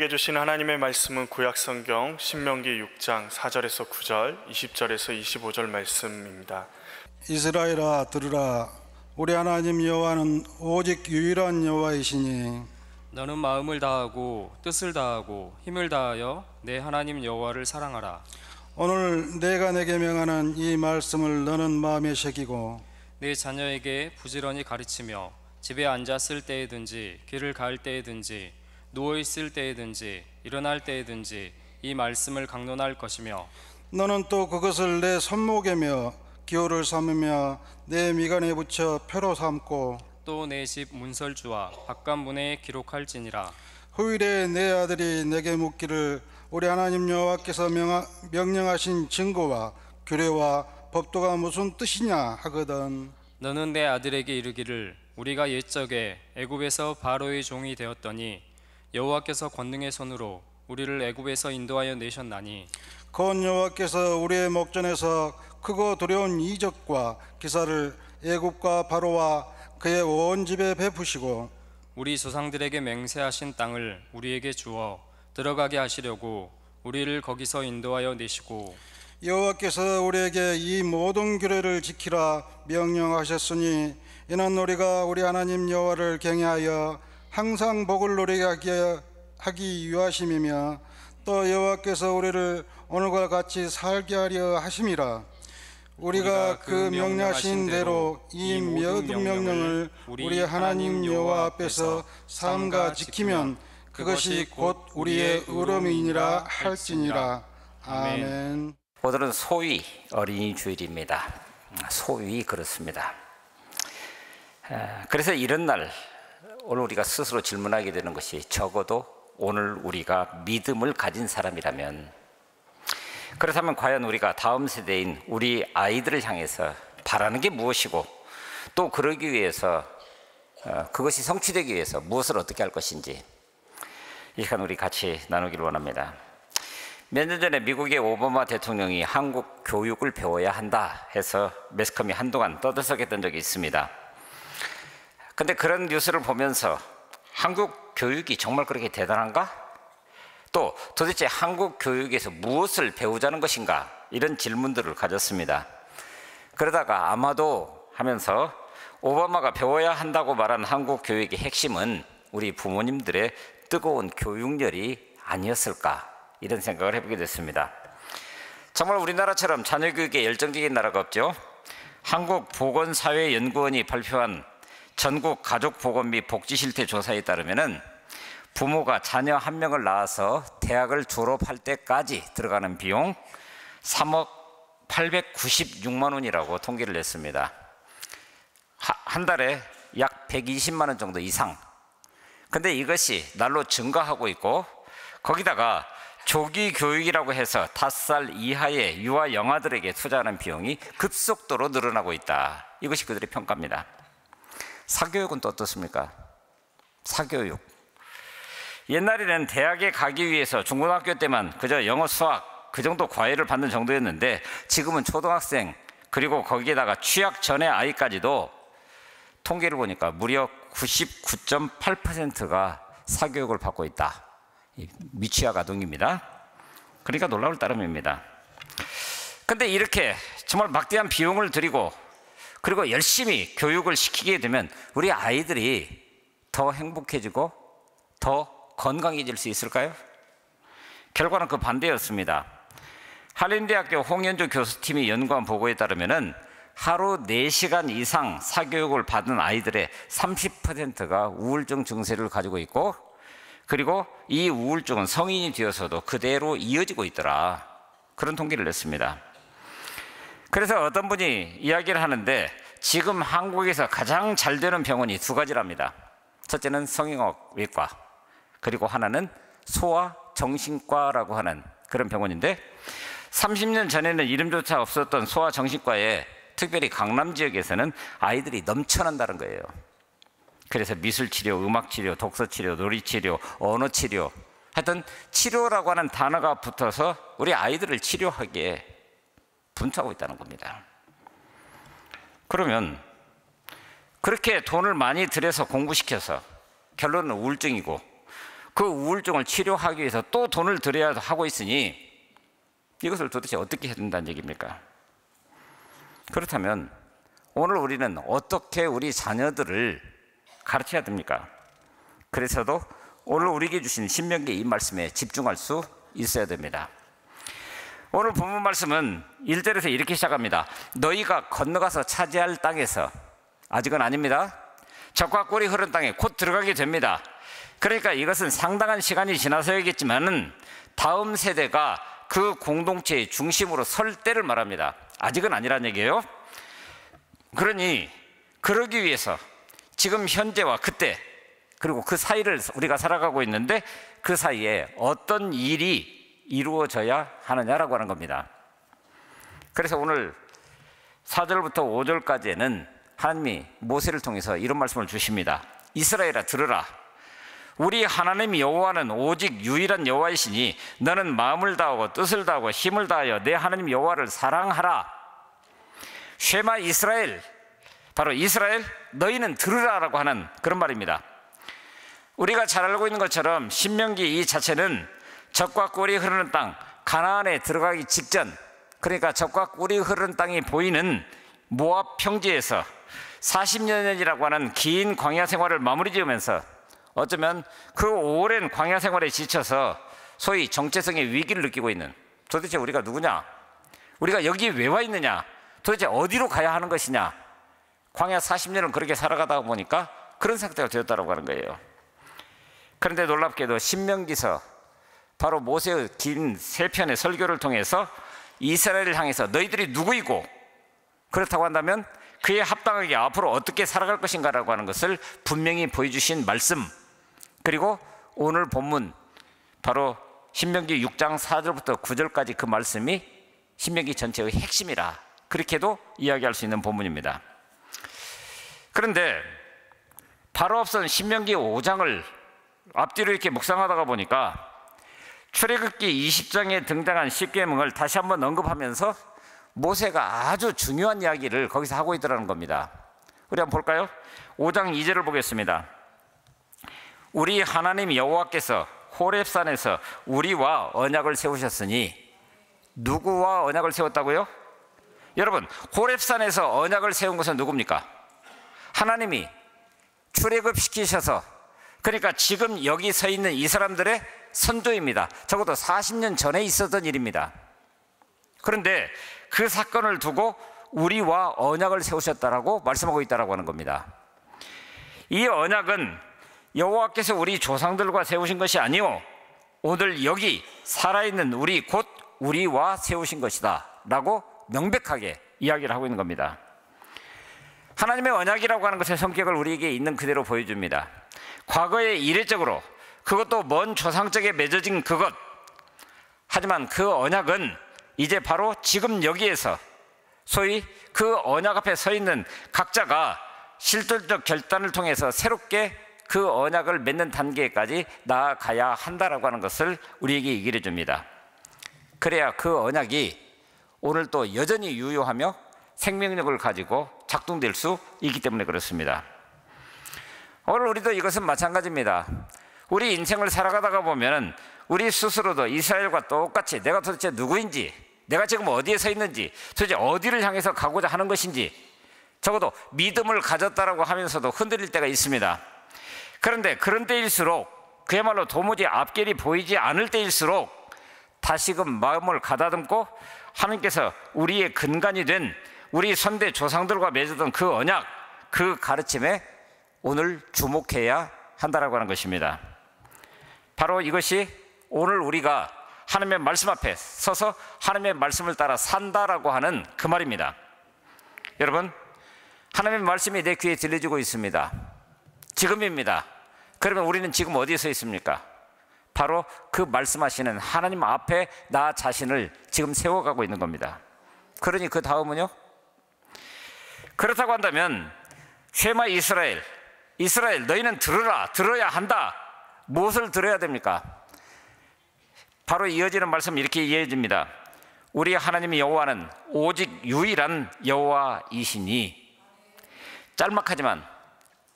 우리에게 주신 하나님의 말씀은 구약성경 신명기 6장 4절에서 9절, 20절에서 25절 말씀입니다. 이스라엘아 들으라. 우리 하나님 여호와는 오직 유일한 여호와이시니 너는 마음을 다하고 뜻을 다하고 힘을 다하여 내 하나님 여호와를 사랑하라. 오늘 내가 내게 명하는 이 말씀을 너는 마음에 새기고 내 자녀에게 부지런히 가르치며 집에 앉았을 때에든지 길을 갈 때에든지 누워있을 때에든지 일어날 때에든지 이 말씀을 강론할 것이며 너는 또 그것을 내 손목에 며 기호를 삼으며 내 미간에 붙여 표로 삼고 또 내 집 문설주와 바깥문에 기록할지니라. 후일에 내 아들이 내게 묻기를 우리 하나님 여호와께서 명령하신 증거와 규례와 법도가 무슨 뜻이냐 하거든. 너는 내 아들에게 이르기를 우리가 옛적에 애굽에서 바로의 종이 되었더니 여호와께서 권능의 손으로 우리를 애굽에서 인도하여 내셨나니 곧 여호와께서 우리의 목전에서 크고 두려운 이적과 기사를 애굽과 바로와 그의 온 집에 베푸시고 우리 조상들에게 맹세하신 땅을 우리에게 주어 들어가게 하시려고 우리를 거기서 인도하여 내시고 여호와께서 우리에게 이 모든 규례를 지키라 명령하셨으니 이는 우리가 우리 하나님 여호와를 경외하여 항상 복을 누리게 하기 위하심이며 또 여호와께서 우리를 오늘과 같이 살게 하려 하심이라. 우리가 그 명령하신 대로 이 모든 명령을 우리 하나님 여호와 앞에서 삼가 지키면 그것이 곧 우리의 의로움이니라 할지니라. 아멘. 오늘은 소위 어린이 주일입니다. 소위 그렇습니다. 그래서 이런 날 오늘 우리가 스스로 질문하게 되는 것이 적어도 오늘 우리가 믿음을 가진 사람이라면, 그렇다면 과연 우리가 다음 세대인 우리 아이들을 향해서 바라는 게 무엇이고 또 그러기 위해서 그것이 성취되기 위해서 무엇을 어떻게 할 것인지 이 시간 우리 같이 나누기를 원합니다. 몇 년 전에 미국의 오바마 대통령이 한국 교육을 배워야 한다 해서 매스컴이 한동안 떠들썩했던 적이 있습니다. 근데 그런 뉴스를 보면서 한국 교육이 정말 그렇게 대단한가? 또 도대체 한국 교육에서 무엇을 배우자는 것인가? 이런 질문들을 가졌습니다. 그러다가 아마도 하면서 오바마가 배워야 한다고 말한 한국 교육의 핵심은 우리 부모님들의 뜨거운 교육열이 아니었을까? 이런 생각을 해보게 됐습니다. 정말 우리나라처럼 자녀 교육에 열정적인 나라가 없죠. 한국보건사회연구원이 발표한 전국 가족보건 및 복지실태 조사에 따르면 부모가 자녀 한 명을 낳아서 대학을 졸업할 때까지 들어가는 비용 3억 896만 원이라고 통계를 냈습니다. 한 달에 약 120만 원 정도 이상. 근데 이것이 날로 증가하고 있고, 거기다가 조기 교육이라고 해서 5살 이하의 유아 영아들에게 투자하는 비용이 급속도로 늘어나고 있다. 이것이 그들의 평가입니다. 사교육은 또 어떻습니까? 사교육. 옛날에는 대학에 가기 위해서 중고등학교 때만 그저 영어, 수학 그 정도 과외를 받는 정도였는데 지금은 초등학생 그리고 거기에다가 취학 전의 아이까지도 통계를 보니까 무려 99.8%가 사교육을 받고 있다. 미취학 아동입니다. 그러니까 놀라울 따름입니다. 근데 이렇게 정말 막대한 비용을 들이고 그리고 열심히 교육을 시키게 되면 우리 아이들이 더 행복해지고 더 건강해질 수 있을까요? 결과는 그 반대였습니다. 한림대학교 홍현주 교수팀이 연구한 보고에 따르면 하루 4시간 이상 사교육을 받은 아이들의 30%가 우울증 증세를 가지고 있고, 그리고 이 우울증은 성인이 되어서도 그대로 이어지고 있더라. 그런 통계를 냈습니다. 그래서 어떤 분이 이야기를 하는데 지금 한국에서 가장 잘 되는 병원이 2가지랍니다. 첫째는 성형외과, 그리고 하나는 소아정신과라고 하는 그런 병원인데 30년 전에는 이름조차 없었던 소아정신과에 특별히 강남 지역에서는 아이들이 넘쳐난다는 거예요. 그래서 미술치료, 음악치료, 독서치료, 놀이치료, 언어치료, 하여튼 치료라고 하는 단어가 붙어서 우리 아이들을 치료하기에 분투하고 있다는 겁니다. 그러면 그렇게 돈을 많이 들여서 공부시켜서 결론은 우울증이고, 그 우울증을 치료하기 위해서 또 돈을 들여야 하고 있으니 이것을 도대체 어떻게 해야 된다는 얘기입니까? 그렇다면 오늘 우리는 어떻게 우리 자녀들을 가르쳐야 됩니까? 그래서도 오늘 우리에게 주신 신명기 이 말씀에 집중할 수 있어야 됩니다. 오늘 본문 말씀은 1절에서 이렇게 시작합니다. 너희가 건너가서 차지할 땅에서, 아직은 아닙니다. 적과 꿀이 흐르는 땅에 곧 들어가게 됩니다. 그러니까 이것은 상당한 시간이 지나서야겠지만은 다음 세대가 그 공동체의 중심으로 설 때를 말합니다. 아직은 아니란 얘기예요. 그러니 그러기 위해서 지금 현재와 그때, 그리고 그 사이를 우리가 살아가고 있는데 그 사이에 어떤 일이 이루어져야 하느냐라고 하는 겁니다. 그래서 오늘 4절부터 5절까지는 하나님이 모세를 통해서 이런 말씀을 주십니다. 이스라엘아 들으라. 우리 하나님 여호와는 오직 유일한 여호와이시니 너는 마음을 다하고 뜻을 다하고 힘을 다하여 내 하나님 여호와를 사랑하라. 쉐마 이스라엘, 바로 이스라엘 너희는 들으라라고 하는 그런 말입니다. 우리가 잘 알고 있는 것처럼 신명기 이 자체는 젖과 꿀이 흐르는 땅, 가나안에 들어가기 직전, 그러니까 젖과 꿀이 흐르는 땅이 보이는 모압 평지에서 40년이라고 하는 긴 광야 생활을 마무리 지으면서 어쩌면 그 오랜 광야 생활에 지쳐서 소위 정체성의 위기를 느끼고 있는, 도대체 우리가 누구냐? 우리가 여기 왜 와 있느냐? 도대체 어디로 가야 하는 것이냐? 광야 40년을 그렇게 살아가다 보니까 그런 상태가 되었다고 하는 거예요. 그런데 놀랍게도 신명기서, 바로 모세의 긴 3편의 설교를 통해서 이스라엘을 향해서 너희들이 누구이고 그렇다고 한다면 그에 합당하게 앞으로 어떻게 살아갈 것인가라고 하는 것을 분명히 보여주신 말씀, 그리고 오늘 본문 바로 신명기 6장 4절부터 9절까지 그 말씀이 신명기 전체의 핵심이라, 그렇게도 이야기할 수 있는 본문입니다. 그런데 바로 앞선 신명기 5장을 앞뒤로 이렇게 묵상하다가 보니까 출애굽기 20장에 등장한 10계명을 다시 한번 언급하면서 모세가 아주 중요한 이야기를 거기서 하고 있더라는 겁니다. 우리 한번 볼까요? 5장 2절을 보겠습니다. 우리 하나님 여호와께서 호렙산에서 우리와 언약을 세우셨으니, 누구와 언약을 세웠다고요? 여러분, 호렙산에서 언약을 세운 것은 누굽니까? 하나님이 출애굽시키셔서, 그러니까 지금 여기 서 있는 이 사람들의 선조입니다. 적어도 40년 전에 있었던 일입니다. 그런데 그 사건을 두고 우리와 언약을 세우셨다라고 말씀하고 있다라고 하는 겁니다. 이 언약은 여호와께서 우리 조상들과 세우신 것이 아니요 오늘 여기 살아있는 우리 곧 우리와 세우신 것이다 라고 명백하게 이야기를 하고 있는 겁니다. 하나님의 언약이라고 하는 것의 성격을 우리에게 있는 그대로 보여줍니다. 과거에 이례적으로, 그것도 먼 조상적에 맺어진 그것, 하지만 그 언약은 이제 바로 지금 여기에서 소위 그 언약 앞에 서 있는 각자가 실질적 결단을 통해서 새롭게 그 언약을 맺는 단계까지 나아가야 한다라고 하는 것을 우리에게 얘기를 해줍니다. 그래야 그 언약이 오늘 또 여전히 유효하며 생명력을 가지고 작동될 수 있기 때문에 그렇습니다. 오늘 우리도 이것은 마찬가지입니다. 우리 인생을 살아가다가 보면 우리 스스로도 이스라엘과 똑같이 내가 도대체 누구인지, 내가 지금 어디에 서 있는지, 도대체 어디를 향해서 가고자 하는 것인지, 적어도 믿음을 가졌다라고 하면서도 흔들릴 때가 있습니다. 그런데 그런 때일수록, 그야말로 도무지 앞길이 보이지 않을 때일수록 다시금 마음을 가다듬고 하나님께서 우리의 근간이 된 우리 선대 조상들과 맺었던 그 언약, 그 가르침에 오늘 주목해야 한다라고 하는 것입니다. 바로 이것이 오늘 우리가 하나님의 말씀 앞에 서서 하나님의 말씀을 따라 산다라고 하는 그 말입니다. 여러분, 하나님의 말씀이 내 귀에 들려지고 있습니다. 지금입니다. 그러면 우리는 지금 어디에 서 있습니까? 바로 그 말씀하시는 하나님 앞에 나 자신을 지금 세워가고 있는 겁니다. 그러니 그 다음은요? 그렇다고 한다면 쉐마 이스라엘, 이스라엘 너희는 들으라, 들어야 한다. 무엇을 들어야 됩니까? 바로 이어지는 말씀 이렇게 이해해 줍니다. 우리 하나님 여호와는 오직 유일한 여호와이시니. 짤막하지만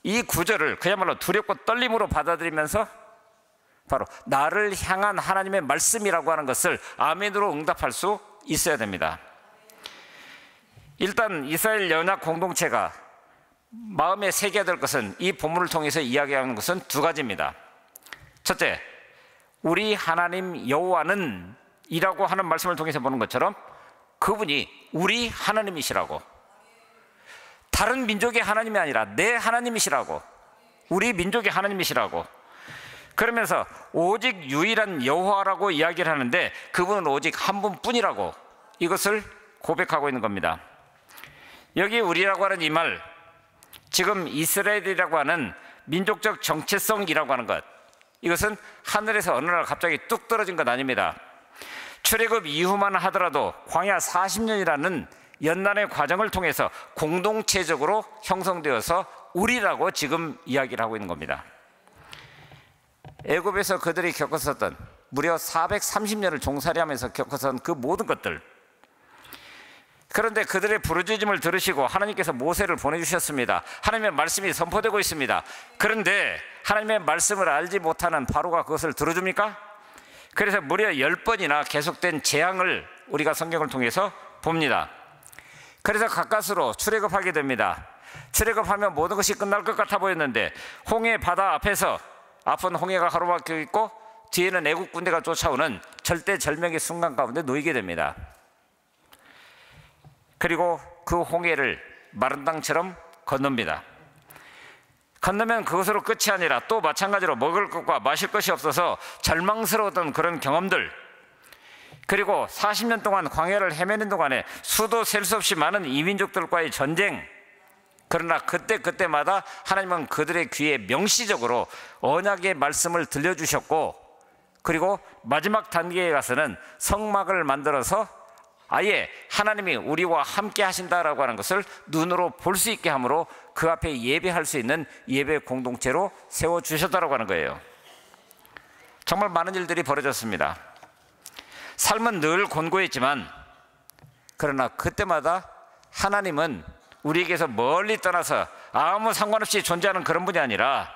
이 구절을 그야말로 두렵고 떨림으로 받아들이면서 바로 나를 향한 하나님의 말씀이라고 하는 것을 아멘으로 응답할 수 있어야 됩니다. 일단 이스라엘 연합 공동체가 마음에 새겨야 될 것은, 이 본문을 통해서 이야기하는 것은 두 가지입니다. 첫째, 우리 하나님 여호와는 이라고 하는 말씀을 통해서 보는 것처럼 그분이 우리 하나님이시라고, 다른 민족의 하나님이 아니라 내 하나님이시라고, 우리 민족의 하나님이시라고, 그러면서 오직 유일한 여호와라고 이야기를 하는데 그분은 오직 한 분뿐이라고, 이것을 고백하고 있는 겁니다. 여기 우리라고 하는 이 말, 지금 이스라엘이라고 하는 민족적 정체성이라고 하는 것, 이것은 하늘에서 어느 날 갑자기 뚝 떨어진 것 아닙니다. 출애굽 이후만 하더라도 광야 40년이라는 연단의 과정을 통해서 공동체적으로 형성되어서 우리라고 지금 이야기를 하고 있는 겁니다. 애굽에서 그들이 겪었었던, 무려 430년을 종살이하면서 겪었던 그 모든 것들, 그런데 그들의 부르짖음을 들으시고 하나님께서 모세를 보내주셨습니다. 하나님의 말씀이 선포되고 있습니다. 그런데 하나님의 말씀을 알지 못하는 바로가 그것을 들어줍니까? 그래서 무려 10번이나 계속된 재앙을 우리가 성경을 통해서 봅니다. 그래서 가까스로 출애굽하게 됩니다. 출애굽하면 모든 것이 끝날 것 같아 보였는데 홍해 바다 앞에서 앞은 홍해가 가로막혀 있고 뒤에는 애국 군대가 쫓아오는 절대절명의 순간 가운데 놓이게 됩니다. 그리고 그 홍해를 마른 땅처럼 건넙니다. 건너면 그것으로 끝이 아니라 또 마찬가지로 먹을 것과 마실 것이 없어서 절망스러웠던 그런 경험들, 그리고 40년 동안 광야를 헤매는 동안에 수도 셀 수 없이 많은 이민족들과의 전쟁, 그러나 그때마다 하나님은 그들의 귀에 명시적으로 언약의 말씀을 들려주셨고, 그리고 마지막 단계에 가서는 성막을 만들어서 아예 하나님이 우리와 함께 하신다라고 하는 것을 눈으로 볼 수 있게 함으로 그 앞에 예배할 수 있는 예배 공동체로 세워주셨다라고 하는 거예요. 정말 많은 일들이 벌어졌습니다. 삶은 늘 곤고했지만, 그러나 그때마다 하나님은 우리에게서 멀리 떠나서 아무 상관없이 존재하는 그런 분이 아니라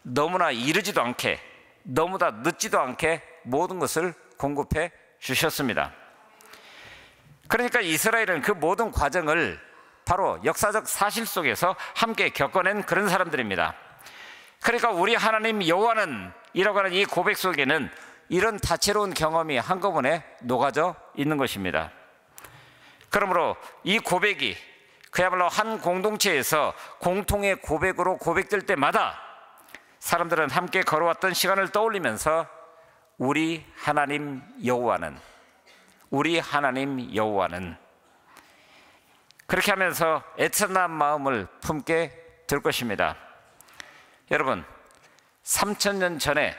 너무나 이르지도 않게, 너무나 늦지도 않게 모든 것을 공급해 주셨습니다. 그러니까 이스라엘은 그 모든 과정을 바로 역사적 사실 속에서 함께 겪어낸 그런 사람들입니다. 그러니까 우리 하나님 여호와는 이라고 하는 이 고백 속에는 이런 다채로운 경험이 한꺼번에 녹아져 있는 것입니다. 그러므로 이 고백이 그야말로 한 공동체에서 공통의 고백으로 고백될 때마다 사람들은 함께 걸어왔던 시간을 떠올리면서 우리 하나님 여호와는, 우리 하나님 여호와는, 그렇게 하면서 애틋한 마음을 품게 될 것입니다. 여러분, 3000년 전에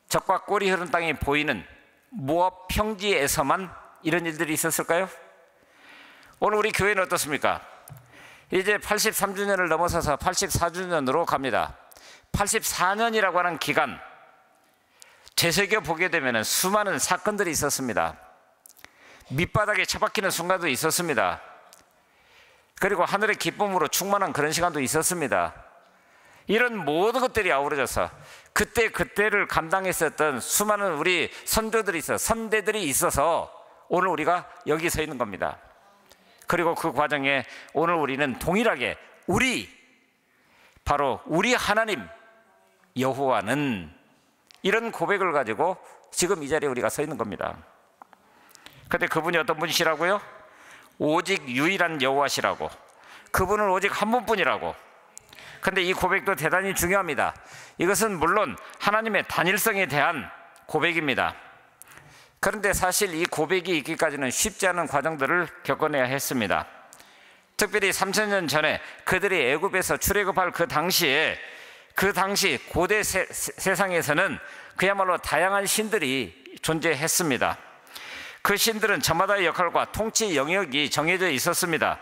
적과 꿀이 흐른 땅이 보이는 모압 평지에서만 이런 일들이 있었을까요? 오늘 우리 교회는 어떻습니까? 이제 83주년을 넘어서서 84주년으로 갑니다. 84년이라고 하는 기간, 되새겨 보게 되면 수많은 사건들이 있었습니다. 밑바닥에 처박히는 순간도 있었습니다. 그리고 하늘의 기쁨으로 충만한 그런 시간도 있었습니다. 이런 모든 것들이 아우러져서 그때를 감당했었던 수많은 우리 선조들이 있어, 선대들이 있어서 오늘 우리가 여기 서 있는 겁니다. 그리고 그 과정에 오늘 우리는 동일하게 바로 우리 하나님 여호와는, 이런 고백을 가지고 지금 이 자리에 우리가 서 있는 겁니다. 그런데 그분이 어떤 분이시라고요? 오직 유일한 여호와시라고, 그분은 오직 한 분뿐이라고. 그런데 이 고백도 대단히 중요합니다. 이것은 물론 하나님의 단일성에 대한 고백입니다. 그런데 사실 이 고백이 있기까지는 쉽지 않은 과정들을 겪어내야 했습니다. 특별히 3000년 전에 그들이 애굽에서 출애굽할 그 당시 고대 세상에서는 그야말로 다양한 신들이 존재했습니다. 그 신들은 저마다의 역할과 통치 영역이 정해져 있었습니다.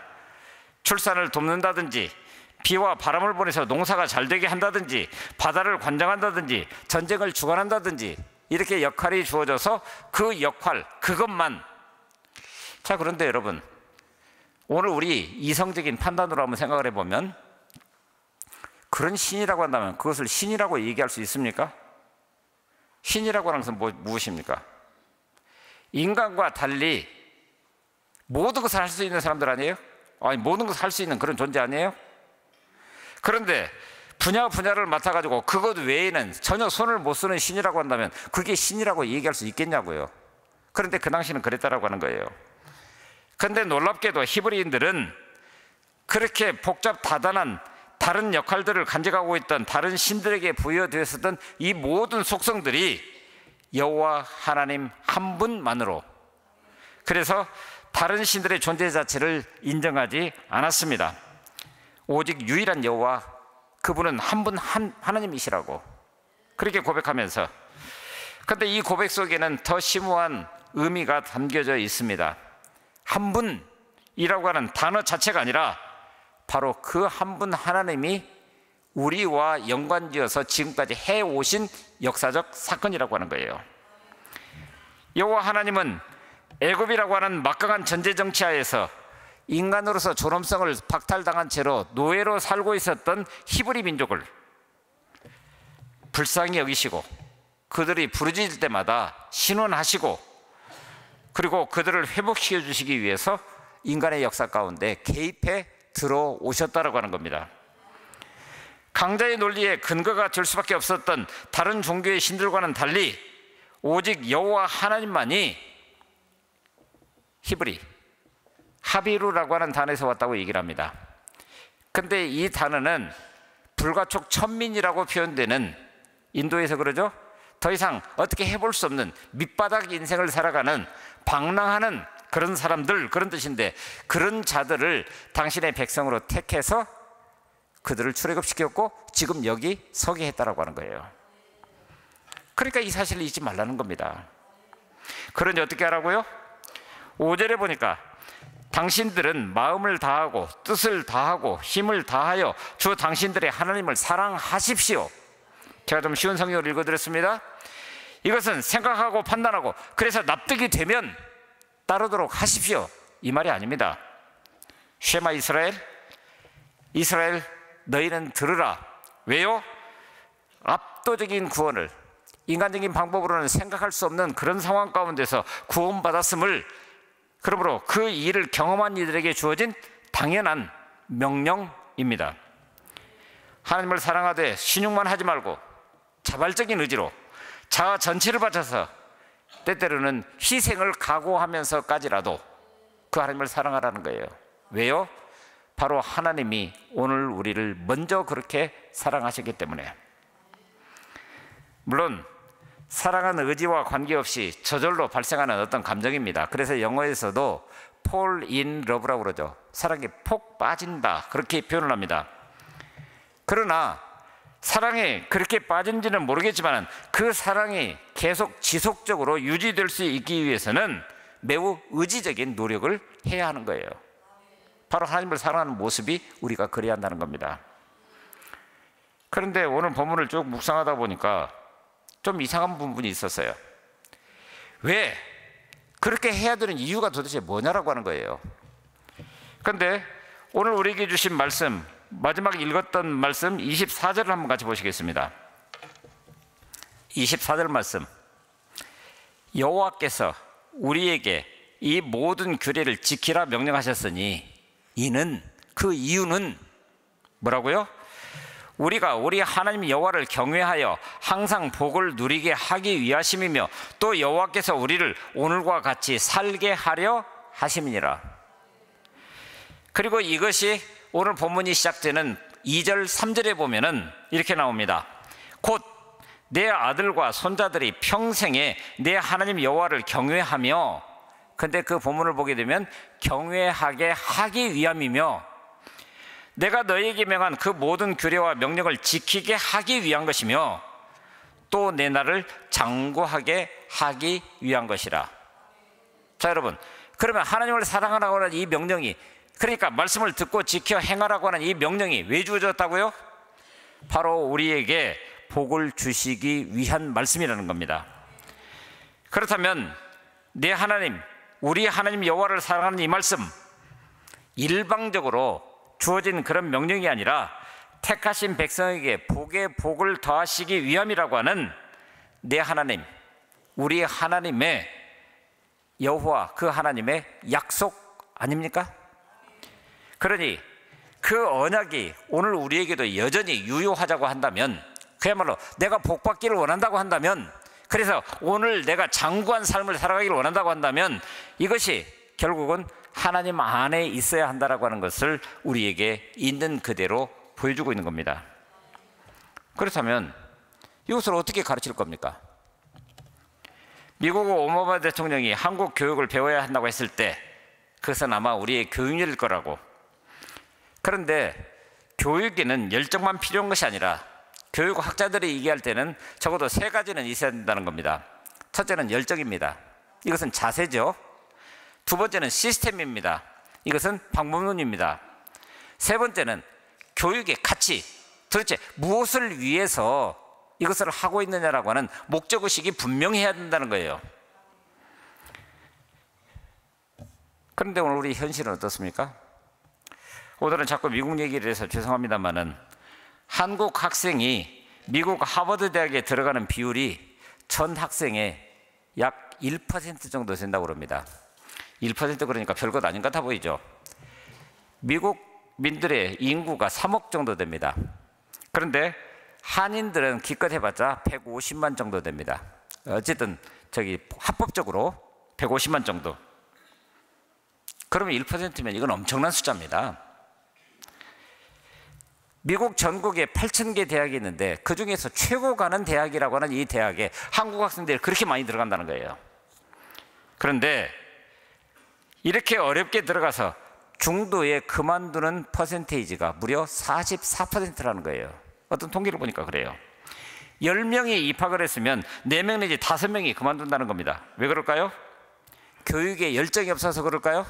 출산을 돕는다든지, 비와 바람을 보내서 농사가 잘 되게 한다든지, 바다를 관장한다든지, 전쟁을 주관한다든지, 이렇게 역할이 주어져서 그 역할, 그것만. 자, 그런데 여러분, 오늘 우리 이성적인 판단으로 한번 생각을 해보면 그런 신이라고 한다면 그것을 신이라고 얘기할 수 있습니까? 신이라고 하는 것은 무엇입니까? 인간과 달리 모든 것을 할 수 있는 사람들 아니에요? 아니, 모든 것을 할 수 있는 그런 존재 아니에요? 그런데 분야를 맡아가지고 그것 외에는 전혀 손을 못 쓰는 신이라고 한다면 그게 신이라고 얘기할 수 있겠냐고요. 그런데 그 당시는 그랬다라고 하는 거예요. 그런데 놀랍게도 히브리인들은 그렇게 복잡 다단한 다른 역할들을 간직하고 있던 다른 신들에게 부여되었었던 이 모든 속성들이 여호와 하나님 한 분만으로, 그래서 다른 신들의 존재 자체를 인정하지 않았습니다. 오직 유일한 여호와, 그분은 한 분 하나님이시라고 그렇게 고백하면서, 그런데 이 고백 속에는 더 심오한 의미가 담겨져 있습니다. 한 분이라고 하는 단어 자체가 아니라 바로 그 한 분 하나님이 우리와 연관지어서 지금까지 해오신 역사적 사건이라고 하는 거예요. 여호와 하나님은 애굽이라고 하는 막강한 전제 정치하에서 인간으로서 존엄성을 박탈당한 채로 노예로 살고 있었던 히브리 민족을 불쌍히 여기시고 그들이 부르짖을 때마다 신원하시고, 그리고 그들을 회복시켜 주시기 위해서 인간의 역사 가운데 개입해 들어오셨다라고 하는 겁니다. 강자의 논리에 근거가 될 수밖에 없었던 다른 종교의 신들과는 달리 오직 여호와 하나님만이 히브리 하비루라고 하는 단어에서 왔다고 얘기를 합니다. 근데 이 단어는 불가촉 천민이라고 표현되는, 인도에서 그러죠, 더 이상 어떻게 해볼 수 없는 밑바닥 인생을 살아가는 방랑하는 그런 사람들, 그런 뜻인데, 그런 자들을 당신의 백성으로 택해서 그들을 출애굽시켰고 지금 여기 서게 했다라고 하는 거예요. 그러니까 이 사실을 잊지 말라는 겁니다. 그러니 어떻게 하라고요? 5절에 보니까 당신들은 마음을 다하고 뜻을 다하고 힘을 다하여 주 당신들의 하나님을 사랑하십시오. 제가 좀 쉬운 성경을 읽어드렸습니다. 이것은 생각하고 판단하고 그래서 납득이 되면 따르도록 하십시오, 이 말이 아닙니다. 쉐마 이스라엘, 이스라엘 너희는 들으라. 왜요? 압도적인 구원을 인간적인 방법으로는 생각할 수 없는 그런 상황 가운데서 구원받았음을, 그러므로 그 일을 경험한 이들에게 주어진 당연한 명령입니다. 하나님을 사랑하되 신용만 하지 말고 자발적인 의지로 자아 전체를 바쳐서 때때로는 희생을 각오하면서까지라도 그 하나님을 사랑하라는 거예요. 왜요? 바로 하나님이 오늘 우리를 먼저 그렇게 사랑하셨기 때문에. 물론 사랑은 의지와 관계없이 저절로 발생하는 어떤 감정입니다. 그래서 영어에서도 fall in love라고 그러죠. 사랑에 폭 빠진다, 그렇게 표현을 합니다. 그러나 사랑에 그렇게 빠진지는 모르겠지만 그 사랑이 계속 지속적으로 유지될 수 있기 위해서는 매우 의지적인 노력을 해야 하는 거예요. 바로 하나님을 사랑하는 모습이 우리가 그래야 한다는 겁니다. 그런데 오늘 본문을 쭉 묵상하다 보니까 좀 이상한 부분이 있었어요. 왜 그렇게 해야 되는 이유가 도대체 뭐냐라고 하는 거예요. 그런데 오늘 우리에게 주신 말씀, 마지막에 읽었던 말씀 24절을 한번 같이 보시겠습니다. 24절 말씀, 여호와께서 우리에게 이 모든 규례를 지키라 명령하셨으니 이는, 그 이유는 뭐라고요? 우리가 우리 하나님 여호와를 경외하여 항상 복을 누리게 하기 위하심이며 또 여호와께서 우리를 오늘과 같이 살게 하려 하심이니라. 그리고 이것이 오늘 본문이 시작되는 2절 3절에 보면은 이렇게 나옵니다. 곧 내 아들과 손자들이 평생에 내 하나님 여호와를 경외하며, 근데 그 본문을 보게 되면 경외하게 하기 위함이며 내가 너희에게 명한 그 모든 규례와 명령을 지키게 하기 위한 것이며 또 내 나를 장구하게 하기 위한 것이라. 자 여러분, 그러면 하나님을 사랑하라고 하는 이 명령이, 그러니까 말씀을 듣고 지켜 행하라고 하는 이 명령이 왜 주어졌다고요? 바로 우리에게 복을 주시기 위한 말씀이라는 겁니다. 그렇다면 내 하나님, 우리 하나님 여호와를 사랑하는 이 말씀, 일방적으로 주어진 그런 명령이 아니라 택하신 백성에게 복에 복을 더하시기 위함이라고 하는 내 하나님, 우리 하나님의 여호와 그 하나님의 약속 아닙니까? 그러니 그 언약이 오늘 우리에게도 여전히 유효하자고 한다면, 그야말로 내가 복받기를 원한다고 한다면, 그래서 오늘 내가 장구한 삶을 살아가기를 원한다고 한다면 이것이 결국은 하나님 안에 있어야 한다라고 하는 것을 우리에게 있는 그대로 보여주고 있는 겁니다. 그렇다면 이것을 어떻게 가르칠 겁니까? 미국 오바마 대통령이 한국 교육을 배워야 한다고 했을 때 그것은 아마 우리의 교육열일 거라고. 그런데 교육에는 열정만 필요한 것이 아니라 교육학자들이 얘기할 때는 적어도 3가지는 있어야 된다는 겁니다. 첫째는 열정입니다. 이것은 자세죠. 두 번째는 시스템입니다. 이것은 방법론입니다. 세 번째는 교육의 가치, 도대체 무엇을 위해서 이것을 하고 있느냐라고 하는 목적의식이 분명해야 된다는 거예요. 그런데 오늘 우리 현실은 어떻습니까? 오늘은 자꾸 미국 얘기를 해서 죄송합니다만은 한국 학생이 미국 하버드 대학에 들어가는 비율이 전 학생의 약 1% 정도 된다고 그럽니다. 1% 그러니까 별것 아닌 것 같아 보이죠. 미국민들의 인구가 3억 정도 됩니다. 그런데 한인들은 기껏 해봤자 150만 정도 됩니다. 어쨌든 합법적으로 150만 정도. 그러면 1%면 이건 엄청난 숫자입니다. 미국 전국에 8,000개 대학이 있는데 그 중에서 최고 가는 대학이라고 하는 이 대학에 한국 학생들이 그렇게 많이 들어간다는 거예요. 그런데 이렇게 어렵게 들어가서 중도에 그만두는 퍼센테이지가 무려 44%라는 거예요. 어떤 통계를 보니까 그래요. 10명이 입학을 했으면 4명 내지 5명이 그만둔다는 겁니다. 왜 그럴까요? 교육에 열정이 없어서 그럴까요?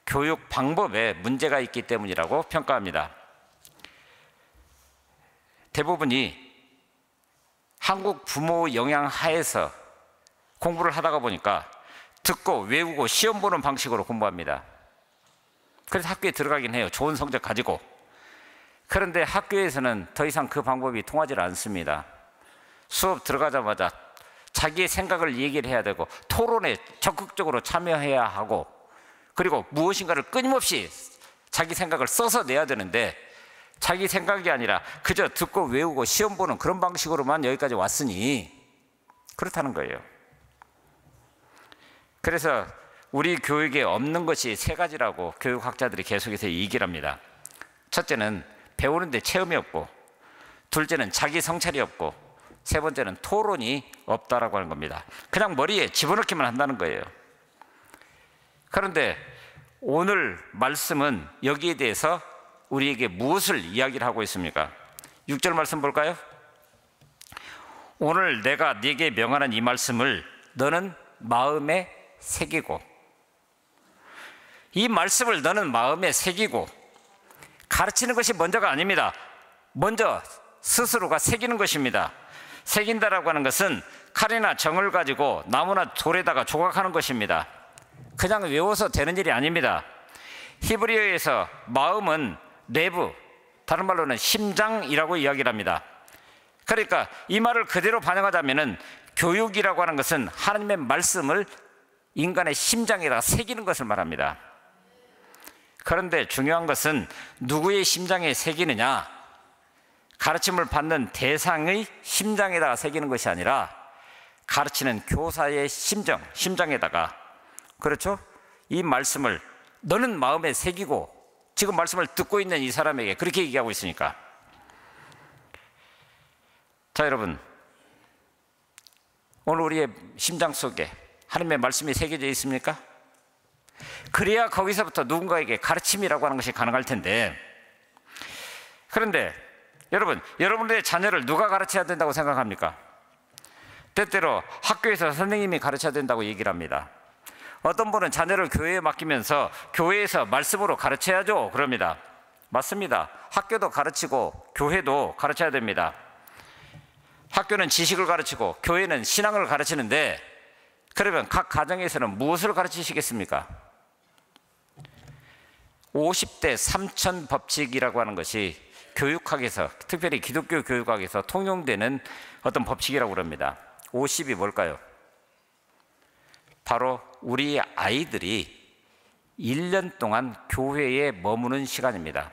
교육 방법에 문제가 있기 때문이라고 평가합니다. 대부분이 한국 부모 영향 하에서 공부를 하다가 보니까 듣고 외우고 시험 보는 방식으로 공부합니다. 그래서 학교에 들어가긴 해요. 좋은 성적 가지고. 그런데 학교에서는 더 이상 그 방법이 통하지 않습니다. 수업 들어가자마자 자기의 생각을 얘기를 해야 되고 토론에 적극적으로 참여해야 하고 그리고 무엇인가를 끊임없이 자기 생각을 써서 내야 되는데 자기 생각이 아니라 그저 듣고 외우고 시험 보는 그런 방식으로만 여기까지 왔으니 그렇다는 거예요. 그래서 우리 교육에 없는 것이 3가지라고 교육학자들이 계속해서 얘기를 합니다. 첫째는 배우는데 체험이 없고, 둘째는 자기 성찰이 없고, 세 번째는 토론이 없다라고 하는 겁니다. 그냥 머리에 집어넣기만 한다는 거예요. 그런데 오늘 말씀은 여기에 대해서 우리에게 무엇을 이야기를 하고 있습니까? 6절 말씀 볼까요? 오늘 내가 네게 명하는 이 말씀을 너는 마음에 새기고, 이 말씀을 너는 마음에 새기고, 가르치는 것이 먼저가 아닙니다. 먼저 스스로가 새기는 것입니다. 새긴다라고 하는 것은 칼이나 정을 가지고 나무나 돌에다가 조각하는 것입니다. 그냥 외워서 되는 일이 아닙니다. 히브리어에서 마음은 레브, 다른 말로는 심장이라고 이야기를 합니다. 그러니까 이 말을 그대로 반영하자면은 교육이라고 하는 것은 하나님의 말씀을 인간의 심장에다가 새기는 것을 말합니다. 그런데 중요한 것은 누구의 심장에 새기느냐, 가르침을 받는 대상의 심장에다가 새기는 것이 아니라 가르치는 교사의 심장에다가, 그렇죠? 이 말씀을 너는 마음에 새기고, 지금 말씀을 듣고 있는 이 사람에게 그렇게 얘기하고 있으니까. 자, 여러분, 오늘 우리의 심장 속에 하나님의 말씀이 새겨져 있습니까? 그래야 거기서부터 누군가에게 가르침이라고 하는 것이 가능할 텐데, 그런데 여러분, 여러분들의 자녀를 누가 가르쳐야 된다고 생각합니까? 때때로 학교에서 선생님이 가르쳐야 된다고 얘기를 합니다. 어떤 분은 자녀를 교회에 맡기면서 교회에서 말씀으로 가르쳐야죠 그럽니다. 맞습니다. 학교도 가르치고 교회도 가르쳐야 됩니다. 학교는 지식을 가르치고 교회는 신앙을 가르치는데, 그러면 각 가정에서는 무엇을 가르치시겠습니까? 50대 3천 법칙이라고 하는 것이 교육학에서, 특별히 기독교 교육학에서 통용되는 어떤 법칙이라고 그럽니다. 50이 뭘까요? 바로 우리 아이들이 1년 동안 교회에 머무는 시간입니다.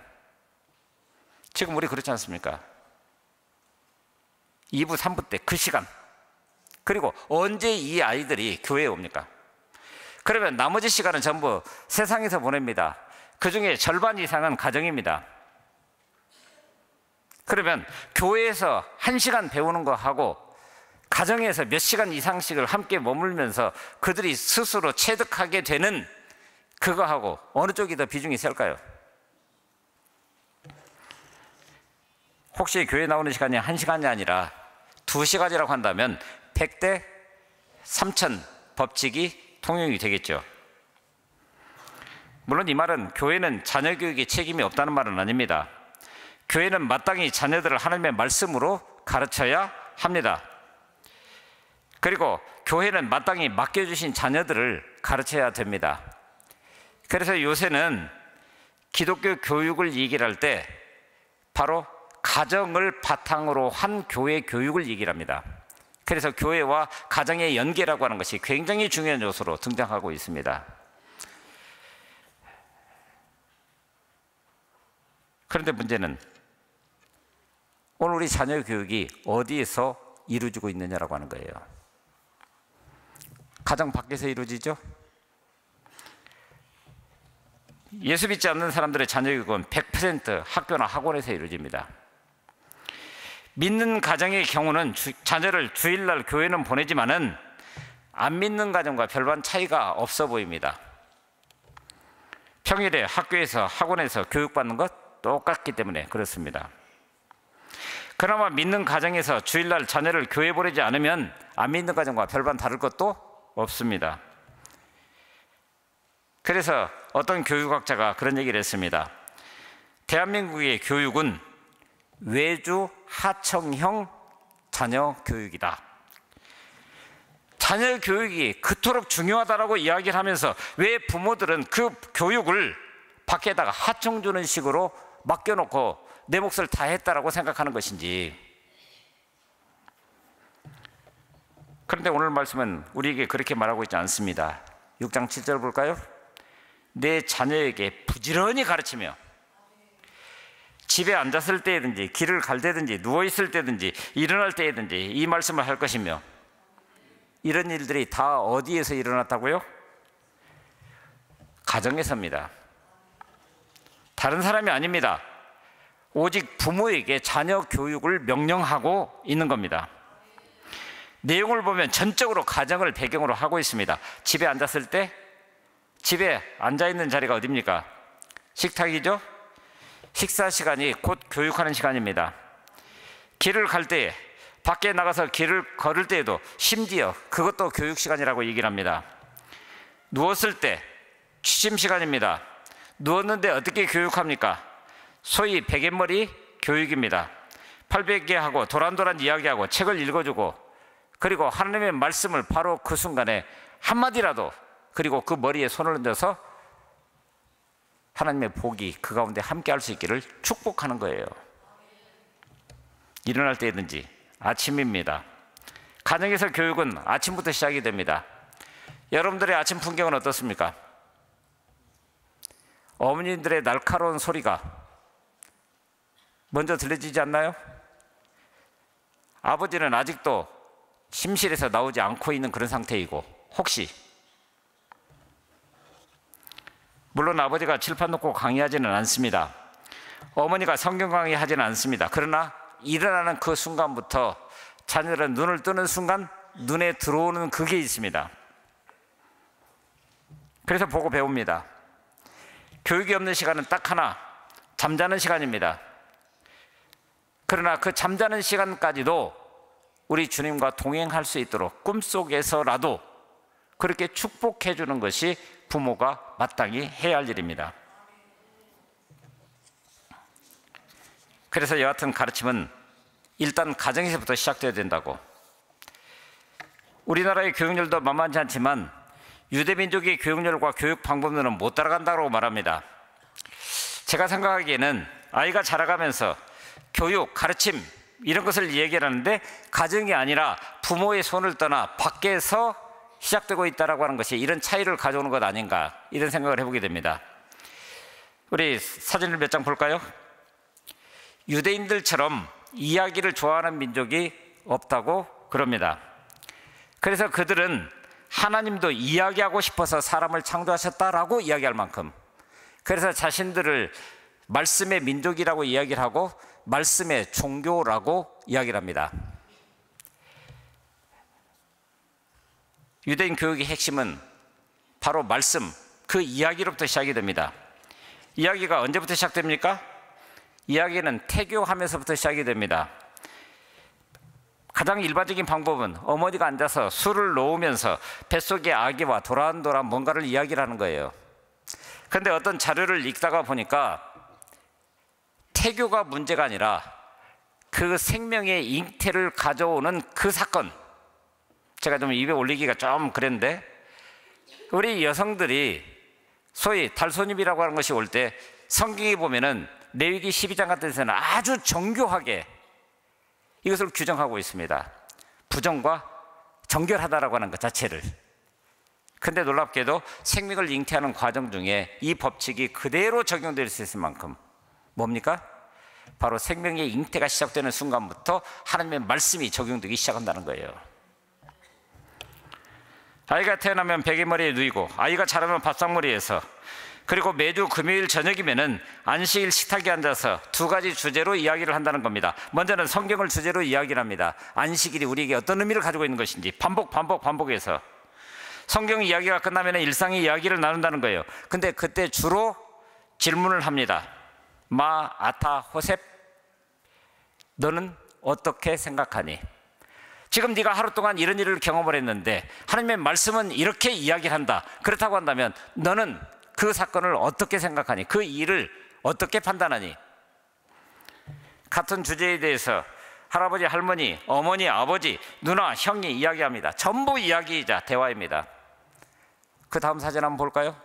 지금 우리 그렇지 않습니까? 2부, 3부 때 그 시간. 그리고 언제 이 아이들이 교회에 옵니까? 그러면 나머지 시간은 전부 세상에서 보냅니다. 그 중에 절반 이상은 가정입니다. 그러면 교회에서 1시간 배우는 거 하고 가정에서 몇 시간 이상씩을 함께 머물면서 그들이 스스로 체득하게 되는 그거하고 어느 쪽이 더 비중이 셀까요? 혹시 교회 나오는 시간이 1시간이 아니라 2시간이라고 한다면 100대 3000 법칙이 통용이 되겠죠. 물론 이 말은 교회는 자녀 교육에 책임이 없다는 말은 아닙니다. 교회는 마땅히 자녀들을 하나님의 말씀으로 가르쳐야 합니다. 그리고 교회는 마땅히 맡겨주신 자녀들을 가르쳐야 됩니다. 그래서 요새는 기독교 교육을 얘기를 할 때 바로 가정을 바탕으로 한 교회 교육을 얘기를 합니다. 그래서 교회와 가정의 연계라고 하는 것이 굉장히 중요한 요소로 등장하고 있습니다. 그런데 문제는 오늘 우리 자녀 교육이 어디에서 이루어지고 있느냐라고 하는 거예요. 가정 밖에서 이루어지죠? 예수 믿지 않는 사람들의 자녀 교육은 100% 학교나 학원에서 이루어집니다. 믿는 가정의 경우는 자녀를 주일날 교회는 보내지만은 안 믿는 가정과 별반 차이가 없어 보입니다. 평일에 학교에서 학원에서 교육받는 것 똑같기 때문에 그렇습니다. 그나마 믿는 가정에서 주일날 자녀를 교회 보내지 않으면 안 믿는 가정과 별반 다를 것도 없습니다. 그래서 어떤 교육학자가 그런 얘기를 했습니다. 대한민국의 교육은 외주 하청형 자녀 교육이다. 자녀 교육이 그토록 중요하다라고 이야기를 하면서 왜 부모들은 그 교육을 밖에다가 하청 주는 식으로 맡겨놓고 내 몫을 다 했다라고 생각하는 것인지. 그런데 오늘 말씀은 우리에게 그렇게 말하고 있지 않습니다. 6장 7절 볼까요? 내 자녀에게 부지런히 가르치며 집에 앉았을 때든지 길을 갈 때든지 누워있을 때든지 일어날 때든지 이 말씀을 할 것이며. 이런 일들이 다 어디에서 일어났다고요? 가정에서입니다. 다른 사람이 아닙니다. 오직 부모에게 자녀 교육을 명령하고 있는 겁니다. 내용을 보면 전적으로 가정을 배경으로 하고 있습니다. 집에 앉았을 때 집에 앉아있는 자리가 어디입니까? 식탁이죠? 식사 시간이 곧 교육하는 시간입니다. 길을 갈 때, 밖에 나가서 길을 걸을 때에도 심지어 그것도 교육 시간이라고 얘기를 합니다. 누웠을 때 취침 시간입니다. 누웠는데 어떻게 교육합니까? 소위 베갯머리 교육입니다. 팔베개하고 도란도란 이야기하고 책을 읽어주고 그리고 하나님의 말씀을 바로 그 순간에 한마디라도 그리고 그 머리에 손을 얹어서 하나님의 복이 그 가운데 함께 할 수 있기를 축복하는 거예요. 일어날 때든지 아침입니다. 가정에서 교육은 아침부터 시작이 됩니다. 여러분들의 아침 풍경은 어떻습니까? 어머님들의 날카로운 소리가 먼저 들려지지 않나요? 아버지는 아직도 침실에서 나오지 않고 있는 그런 상태이고, 혹시 물론 아버지가 칠판 놓고 강의하지는 않습니다. 어머니가 성경 강의하지는 않습니다. 그러나 일어나는 그 순간부터 자녀들은 눈을 뜨는 순간 눈에 들어오는 그게 있습니다. 그래서 보고 배웁니다. 교육이 없는 시간은 딱 하나, 잠자는 시간입니다. 그러나 그 잠자는 시간까지도 우리 주님과 동행할 수 있도록 꿈속에서라도 그렇게 축복해 주는 것이 부모가 마땅히 해야 할 일입니다. 그래서 여하튼 가르침은 일단 가정에서부터 시작돼야 된다고. 우리나라의 교육열도 만만치 않지만 유대민족의 교육열과 교육 방법론은 못 따라간다고 말합니다. 제가 생각하기에는 아이가 자라가면서 교육, 가르침 이런 것을 이야기하는데 가정이 아니라 부모의 손을 떠나 밖에서 시작되고 있다라고 하는 것이 이런 차이를 가져오는 것 아닌가, 이런 생각을 해보게 됩니다. 우리 사진을 몇 장 볼까요? 유대인들처럼 이야기를 좋아하는 민족이 없다고 그럽니다. 그래서 그들은 하나님도 이야기하고 싶어서 사람을 창조하셨다라고 이야기할 만큼, 그래서 자신들을 말씀의 민족이라고 이야기를 하고 말씀의 종교라고 이야기를 합니다. 유대인 교육의 핵심은 바로 말씀, 그 이야기로부터 시작이 됩니다. 이야기가 언제부터 시작됩니까? 이야기는 태교하면서부터 시작이 됩니다. 가장 일반적인 방법은 어머니가 앉아서 술을 놓으면서 뱃속의 아기와 도란도란 뭔가를 이야기를 하는 거예요. 그런데 어떤 자료를 읽다가 보니까 태교가 문제가 아니라 그 생명의 잉태를 가져오는 그 사건, 제가 좀 입에 올리기가 좀 그랬는데, 우리 여성들이 소위 달손님이라고 하는 것이 올 때 성경에 보면은 레위기 12장 같은 데서는 아주 정교하게 이것을 규정하고 있습니다. 부정과 정결하다라고 하는 것 자체를. 근데 놀랍게도 생명을 잉태하는 과정 중에 이 법칙이 그대로 적용될 수 있을 만큼 뭡니까? 바로 생명의 잉태가 시작되는 순간부터 하나님의 말씀이 적용되기 시작한다는 거예요. 아이가 태어나면 베개머리에 누이고 아이가 자라면 밥상머리에서, 그리고 매주 금요일 저녁이면은 안식일 식탁에 앉아서 두 가지 주제로 이야기를 한다는 겁니다. 먼저는 성경을 주제로 이야기를 합니다. 안식일이 우리에게 어떤 의미를 가지고 있는 것인지 반복해서 성경 이야기가 끝나면 일상의 이야기를 나눈다는 거예요. 근데 그때 주로 질문을 합니다. 마, 아타, 호셉, 너는 어떻게 생각하니? 지금 네가 하루 동안 이런 일을 경험을 했는데 하나님의 말씀은 이렇게 이야기를 한다. 그렇다고 한다면 너는 그 사건을 어떻게 생각하니? 그 일을 어떻게 판단하니? 같은 주제에 대해서 할아버지, 할머니, 어머니, 아버지, 누나, 형이 이야기합니다. 전부 이야기이자 대화입니다. 그 다음 사진 한번 볼까요?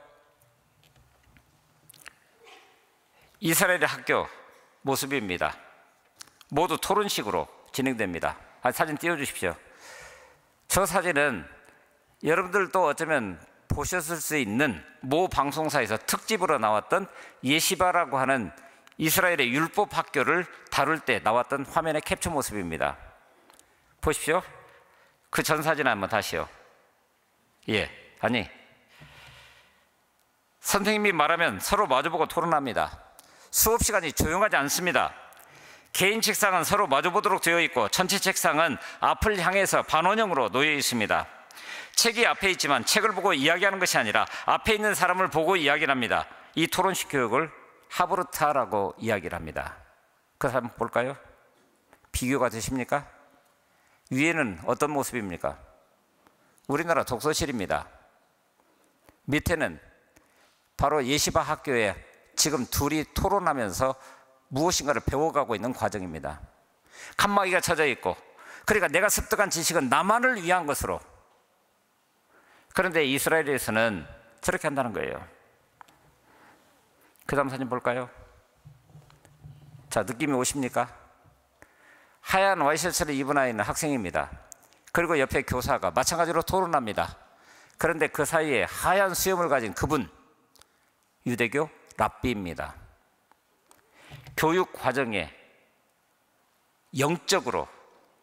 이스라엘의 학교 모습입니다. 모두 토론식으로 진행됩니다. 사진 띄워주십시오. 저 사진은 여러분들도 어쩌면 보셨을 수 있는 모 방송사에서 특집으로 나왔던 예시바라고 하는 이스라엘의 율법 학교를 다룰 때 나왔던 화면의 캡처 모습입니다. 보십시오. 그 전 사진 한번 다시요. 선생님이 말하면 서로 마주보고 토론합니다. 수업 시간이 조용하지 않습니다. 개인 책상은 서로 마주보도록 되어 있고 전체 책상은 앞을 향해서 반원형으로 놓여 있습니다. 책이 앞에 있지만 책을 보고 이야기하는 것이 아니라 앞에 있는 사람을 보고 이야기를 합니다. 이 토론식 교육을 하브르타라고 이야기를 합니다. 그 사람 볼까요? 비교가 되십니까? 위에는 어떤 모습입니까? 우리나라 독서실입니다. 밑에는 바로 예시바 학교에 지금 둘이 토론하면서 무엇인가를 배워가고 있는 과정입니다. 칸막이가 쳐져 있고, 그러니까 내가 습득한 지식은 나만을 위한 것으로. 그런데 이스라엘에서는 저렇게 한다는 거예요. 그 다음 사진 볼까요? 자, 느낌이 오십니까? 하얀 와이셔츠를 입은 아이는 학생입니다. 그리고 옆에 교사가 마찬가지로 토론합니다. 그런데 그 사이에 하얀 수염을 가진 그분, 유대교 랍비입니다. 교육 과정에 영적으로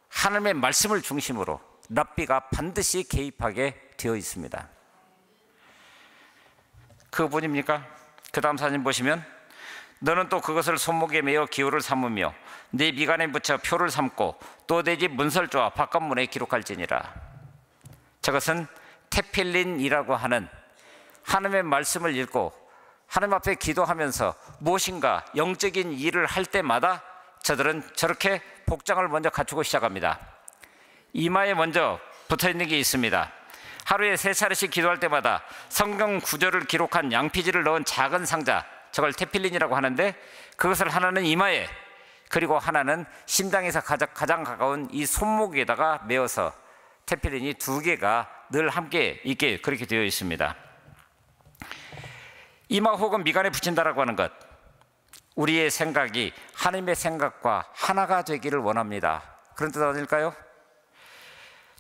하나님의 말씀을 중심으로 랍비가 반드시 개입하게 되어 있습니다. 그분입니까? 그 다음 사진 보시면, 너는 또 그것을 손목에 매어 기호를 삼으며 네 미간에 붙여 표를 삼고 또 내 집 문설주와 바깥문에 기록할지니라. 저것은 테필린이라고 하는 하나님의 말씀을 읽고 하나님 앞에 기도하면서 무엇인가 영적인 일을 할 때마다 저들은 저렇게 복장을 먼저 갖추고 시작합니다. 이마에 먼저 붙어있는 게 있습니다. 하루에 3차례씩 기도할 때마다 성경 구절을 기록한 양피지를 넣은 작은 상자, 저걸 테필린이라고 하는데, 그것을 하나는 이마에, 그리고 하나는 심장에서 가장 가까운 이 손목에다가 메어서 테필린이 2개가 늘 함께 있게 그렇게 되어 있습니다. 이마 혹은 미간에 붙인다라고 하는 것, 우리의 생각이 하나님의 생각과 하나가 되기를 원합니다. 그런 뜻 아닐까요?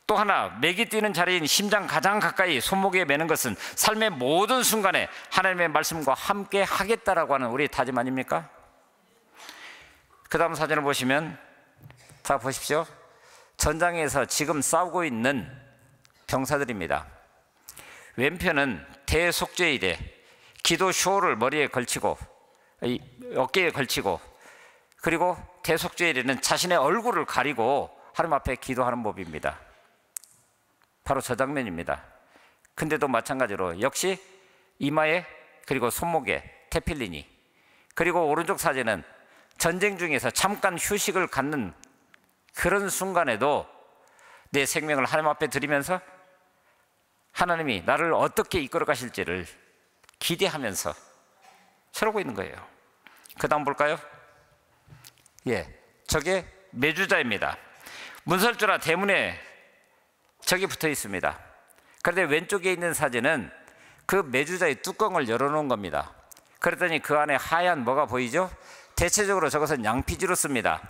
또 하나, 맥이 뛰는 자리인 심장 가장 가까이 손목에 매는 것은 삶의 모든 순간에 하나님의 말씀과 함께 하겠다라고 하는 우리의 다짐 아닙니까? 그 다음 사진을 보시면, 자 보십시오. 전장에서 지금 싸우고 있는 병사들입니다. 왼편은 대속죄일에 기도 쇼를 머리에 걸치고 어깨에 걸치고, 그리고 대속죄일에는 자신의 얼굴을 가리고 하나님 앞에 기도하는 법입니다. 바로 저 장면입니다. 근데도 마찬가지로 역시 이마에 그리고 손목에 테필린이, 그리고 오른쪽 사진은 전쟁 중에서 잠깐 휴식을 갖는 그런 순간에도 내 생명을 하나님 앞에 드리면서 하나님이 나를 어떻게 이끌어 가실지를 기대하면서 서러고 있는 거예요. 그 다음 볼까요? 저게 메주자입니다. 문설주나 대문에 저기 붙어 있습니다. 그런데 왼쪽에 있는 사진은 그 메주자의 뚜껑을 열어놓은 겁니다. 그랬더니 그 안에 하얀 뭐가 보이죠? 대체적으로 저것은 양피지로 씁니다.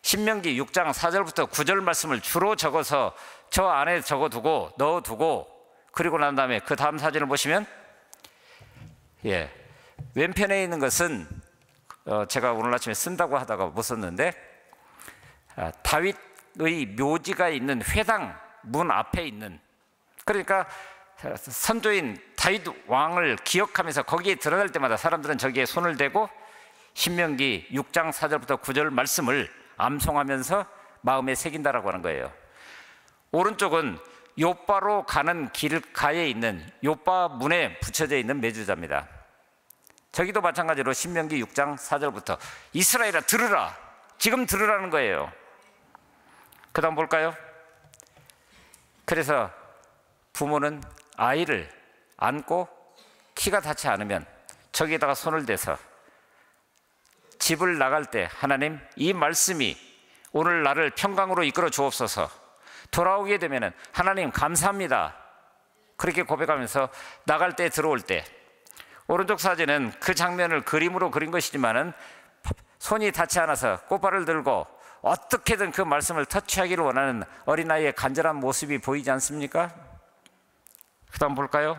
신명기 6장 4절부터 9절 말씀을 주로 적어서 저 안에 적어두고 넣어두고, 그리고 난 다음에 그 다음 사진을 보시면 왼편에 있는 것은 제가 오늘 아침에 쓴다고 하다가 못 썼는데, 다윗의 묘지가 있는 회당 문 앞에 있는, 그러니까 선조인 다윗 왕을 기억하면서 거기에 들어갈 때마다 사람들은 저기에 손을 대고 신명기 6장 4절부터 9절 말씀을 암송하면서 마음에 새긴다라고 하는 거예요. 오른쪽은 요바로 가는 길가에 있는 요바 문에 붙여져 있는 메주자입니다. 저기도 마찬가지로 신명기 6장 4절부터 이스라엘아 들으라, 지금 들으라는 거예요. 그 다음 볼까요? 그래서 부모는 아이를 안고 키가 닿지 않으면 저기에다가 손을 대서 집을 나갈 때 하나님, 이 말씀이 오늘 나를 평강으로 이끌어 주옵소서, 돌아오게 되면 하나님 감사합니다, 그렇게 고백하면서 나갈 때 들어올 때, 오른쪽 사진은 그 장면을 그림으로 그린 것이지만은 손이 닿지 않아서 꽃발을 들고 어떻게든 그 말씀을 터치하기를 원하는 어린아이의 간절한 모습이 보이지 않습니까? 그 다음 볼까요?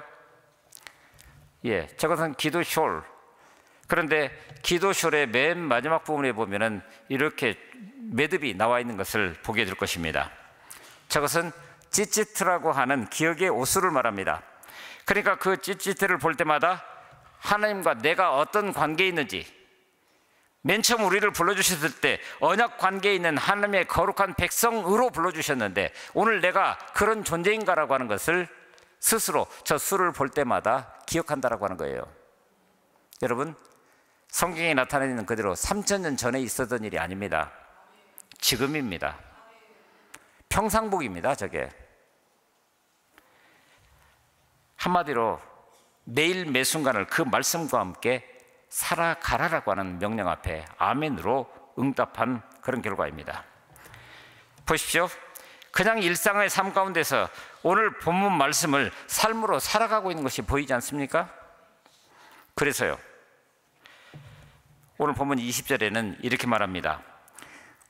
저것은 기도숄. 그런데 기도숄의 맨 마지막 부분에 보면은 이렇게 매듭이 나와 있는 것을 보게 될 것입니다. 저것은 찌찌트라고 하는 기억의 오수를 말합니다. 그러니까 그 찌찌트를 볼 때마다 하나님과 내가 어떤 관계에 있는지, 맨 처음 우리를 불러주셨을 때 언약 관계에 있는 하나님의 거룩한 백성으로 불러주셨는데 오늘 내가 그런 존재인가라고 하는 것을 스스로 저 수를 볼 때마다 기억한다라고 하는 거예요. 여러분, 성경에 나타내는 그대로 3000년 전에 있었던 일이 아닙니다. 지금입니다. 평상복입니다. 저게 한마디로 매일 매 순간을 그 말씀과 함께 살아가라라고 하는 명령 앞에 아멘으로 응답한 그런 결과입니다. 보십시오. 그냥 일상의 삶 가운데서 오늘 본문 말씀을 삶으로 살아가고 있는 것이 보이지 않습니까? 그래서요, 오늘 본문 20절에는 이렇게 말합니다.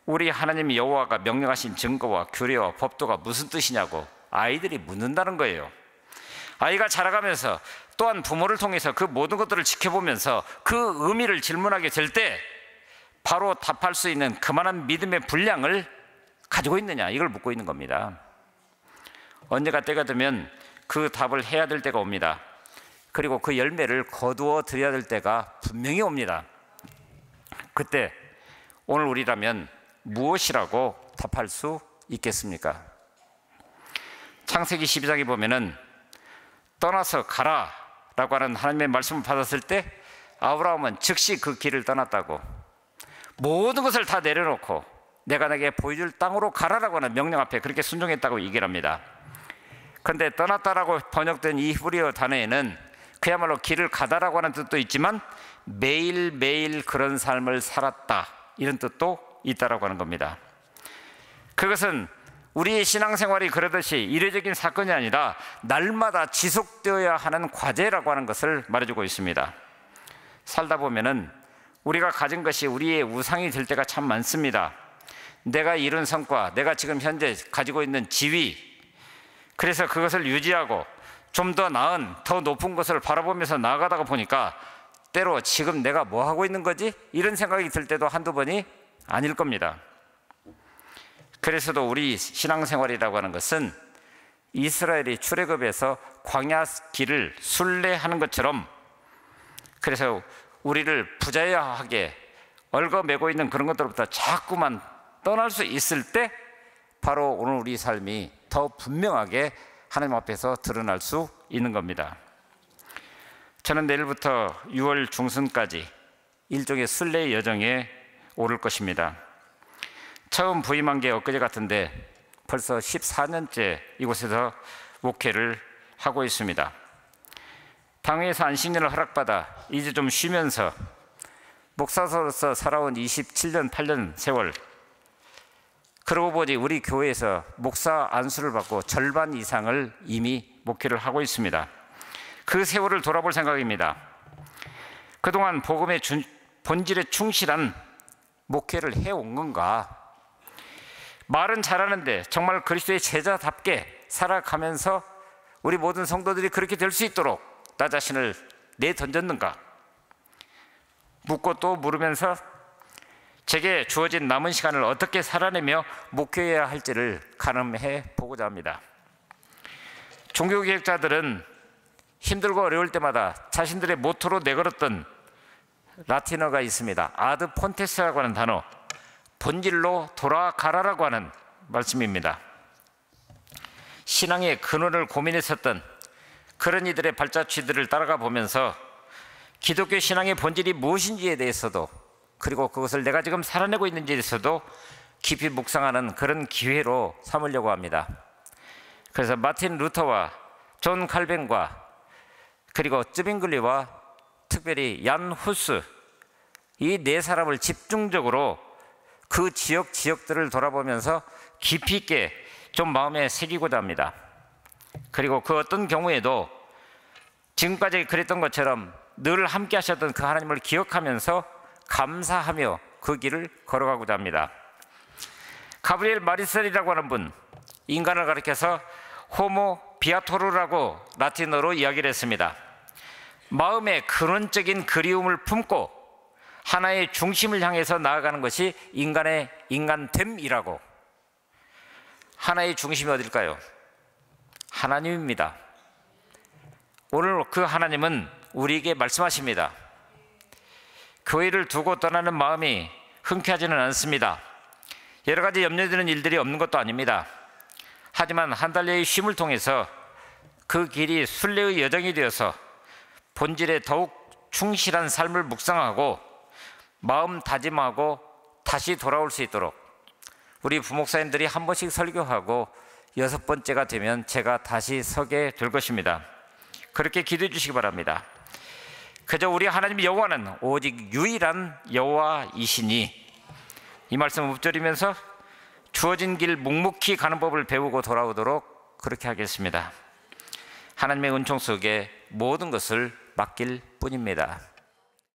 우리 하나님 여호와가 명령하신 증거와 규례와 법도가 무슨 뜻이냐고 아이들이 묻는다는 거예요. 아이가 자라가면서 또한 부모를 통해서 그 모든 것들을 지켜보면서 그 의미를 질문하게 될 때 바로 답할 수 있는 그만한 믿음의 분량을 가지고 있느냐, 이걸 묻고 있는 겁니다. 언제가 때가 되면 그 답을 해야 될 때가 옵니다. 그리고 그 열매를 거두어 드려야 될 때가 분명히 옵니다. 그때 오늘 우리라면 무엇이라고 답할 수 있겠습니까? 창세기 12장에 보면은 떠나서 가라 라고 하는 하나님의 말씀을 받았을 때 아브라함은 즉시 그 길을 떠났다고, 모든 것을 다 내려놓고 내가 내게 보여줄 땅으로 가라라고 하는 명령 앞에 그렇게 순종했다고 얘기를 합니다. 그런데 떠났다라고 번역된 이 히브리어 단어에는 그야말로 길을 가다라고 하는 뜻도 있지만 매일매일 그런 삶을 살았다, 이런 뜻도 있다라고 하는 겁니다. 그것은 우리의 신앙생활이 그러듯이 이례적인 사건이 아니라 날마다 지속되어야 하는 과제라고 하는 것을 말해주고 있습니다. 살다 보면은 우리가 가진 것이 우리의 우상이 될 때가 참 많습니다. 내가 이룬 성과, 내가 지금 현재 가지고 있는 지위, 그래서 그것을 유지하고 좀 더 나은, 더 높은 것을 바라보면서 나아가다가 보니까 때로 지금 내가 뭐 하고 있는 거지? 이런 생각이 들 때도 한두 번이 아닐 겁니다. 그래서도 우리 신앙생활이라고 하는 것은 이스라엘이 출애굽에서 광야 길을 순례하는 것처럼, 그래서 우리를 부자여하게 얽어매고 있는 그런 것들로부터 자꾸만 떠날 수 있을 때 바로 오늘 우리 삶이 더 분명하게 하나님 앞에서 드러날 수 있는 겁니다. 저는 내일부터 6월 중순까지 일종의 순례 여정에 오를 것입니다. 처음 부임한 게 엊그제 같은데 벌써 14년째 이곳에서 목회를 하고 있습니다. 당회에서 안식년을 허락받아 이제 좀 쉬면서 목사로서 살아온 27년 8년 세월, 그러고 보니 우리 교회에서 목사 안수를 받고 절반 이상을 이미 목회를 하고 있습니다. 그 세월을 돌아볼 생각입니다. 그동안 복음의 본질에 충실한 목회를 해온 건가? 말은 잘하는데 정말 그리스도의 제자답게 살아가면서 우리 모든 성도들이 그렇게 될 수 있도록 나 자신을 내던졌는가? 묻고 또 물으면서 제게 주어진 남은 시간을 어떻게 살아내며 목회해야 할지를 가늠해 보고자 합니다. 종교개혁자들은 힘들고 어려울 때마다 자신들의 모토로 내걸었던 라틴어가 있습니다. 아드 폰테스라고 하는 단어, 본질로 돌아가라라고 하는 말씀입니다. 신앙의 근원을 고민했었던 그런 이들의 발자취들을 따라가 보면서 기독교 신앙의 본질이 무엇인지에 대해서도, 그리고 그것을 내가 지금 살아내고 있는지에 대해서도 깊이 묵상하는 그런 기회로 삼으려고 합니다. 그래서 마틴 루터와 존 칼빈과 그리고 쯔빙글리와 특별히 얀 후스, 이 네 사람을 집중적으로 그 지역들을 돌아보면서 깊이 있게 좀 마음에 새기고자 합니다. 그리고 그 어떤 경우에도 지금까지 그랬던 것처럼 늘 함께 하셨던 그 하나님을 기억하면서 감사하며 그 길을 걸어가고자 합니다. 가브리엘 마리셀이라고 하는 분, 인간을 가리켜서 호모 비아토르라고 라틴어로 이야기를 했습니다. 마음의 근원적인 그리움을 품고 하나의 중심을 향해서 나아가는 것이 인간의 인간됨이라고. 하나의 중심이 어딜까요? 하나님입니다. 오늘 그 하나님은 우리에게 말씀하십니다. 교회를 두고 떠나는 마음이 흔쾌하지는 않습니다. 여러 가지 염려되는 일들이 없는 것도 아닙니다. 하지만 한 달여의 쉼을 통해서 그 길이 순례의 여정이 되어서 본질에 더욱 충실한 삶을 묵상하고 마음 다짐하고 다시 돌아올 수 있도록 우리 부목사님들이 한 번씩 설교하고 6번째가 되면 제가 다시 서게 될 것입니다. 그렇게 기도해 주시기 바랍니다. 그저 우리 하나님 여호와는 오직 유일한 여호와이시니, 이 말씀 읊조리면서 주어진 길 묵묵히 가는 법을 배우고 돌아오도록 그렇게 하겠습니다. 하나님의 은총 속에 모든 것을 맡길 뿐입니다.